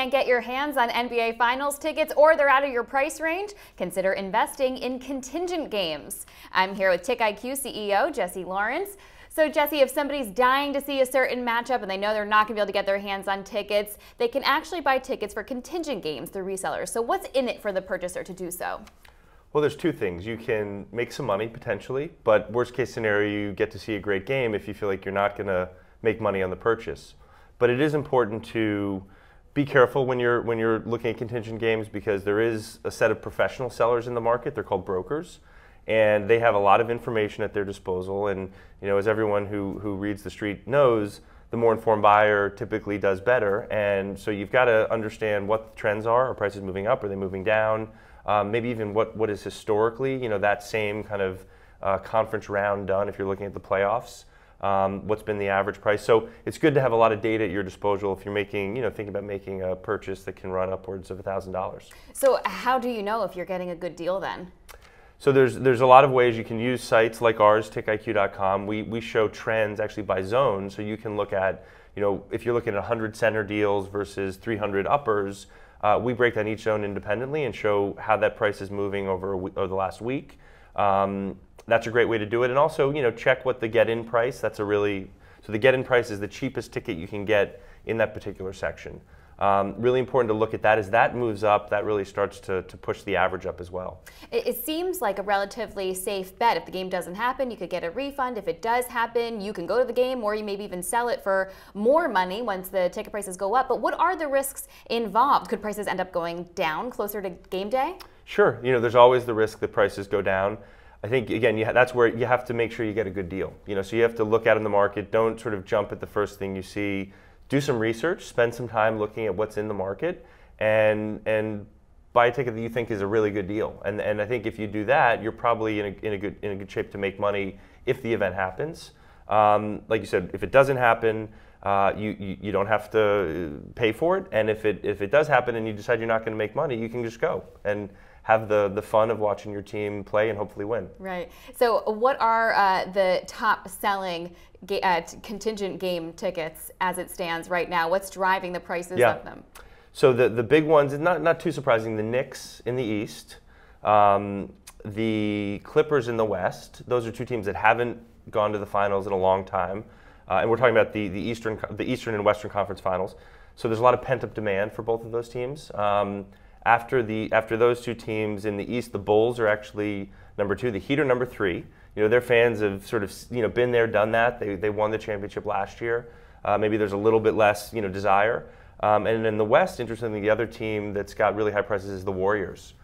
can't get your hands on NBA Finals tickets or they're out of your price range? Consider investing in contingent games. I'm here with TiqIQ CEO Jesse Lawrence. So Jesse, if somebody's dying to see a certain matchup and they know they're not going to be able to get their hands on tickets, they can actually buy tickets for contingent games through resellers. So what's in it for the purchaser to do so? Well, there's two things. You can make some money potentially, but worst case scenario, you get to see a great game if you feel like you're not going to make money on the purchase. But it is important to be careful when you're looking at contingent games, because there is a set of professional sellers in the market. They're called brokers, and they have a lot of information at their disposal. And as everyone who reads the street knows, the more informed buyer typically does better. And so you've got to understand what the trends are. Are prices moving up? Are they moving down? Maybe even what is historically that same kind of conference round done if you're looking at the playoffs. What's been the average price? So it's good to have a lot of data at your disposal if you're making, thinking about making a purchase that can run upwards of $1,000. So how do you know if you're getting a good deal then? So there's a lot of ways you can use sites like ours, TiqIQ.com. We show trends actually by zone, so you can look at, if you're looking at 100 center deals versus 300 uppers, we break down each zone independently and show how that price is moving over the last week. That's a great way to do it. And also, check what the get-in price. So the get-in price is the cheapest ticket you can get in that particular section. Really important to look at that. As that moves up, that really starts to push the average up as well. It seems like a relatively safe bet. If the game doesn't happen, you could get a refund. If it does happen, you can go to the game, or you maybe even sell it for more money once the ticket prices go up. But what are the risks involved? Could prices end up going down closer to game day? Sure. There's always the risk that prices go down. I think, again, that's where you have to make sure you get a good deal. So you have to look out in the market. Don't sort of jump at the first thing you see. Do some research. Spend some time looking at what's in the market, and buy a ticket that you think is a really good deal. And I think if you do that, you're probably in a good shape to make money if the event happens. Like you said, if it doesn't happen, you don't have to pay for it. And if it does happen and you decide you're not going to make money, you can just go and have the fun of watching your team play and hopefully win. Right. So what are the top selling contingent game tickets as it stands right now? What's driving the prices of them? So the big ones, not too surprising, the Knicks in the East, the Clippers in the West. Those are two teams that haven't gone to the finals in a long time. And we're talking about the Eastern and Western Conference finals. So there's a lot of pent-up demand for both of those teams. After those two teams in the East, the Bulls are actually number 2. The Heat are number 3. Their fans have sort of been there, done that. They won the championship last year. Maybe there's a little bit less desire. And in the West, interestingly, the other team that's got really high prices is the Warriors,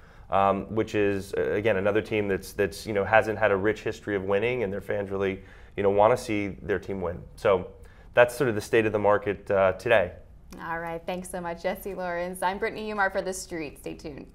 which is again another team that's hasn't had a rich history of winning, and their fans really want to see their team win. So that's sort of the state of the market today. All right, thanks so much, Jesse Lawrence. I'm Brittany Umar for The Street. Stay tuned.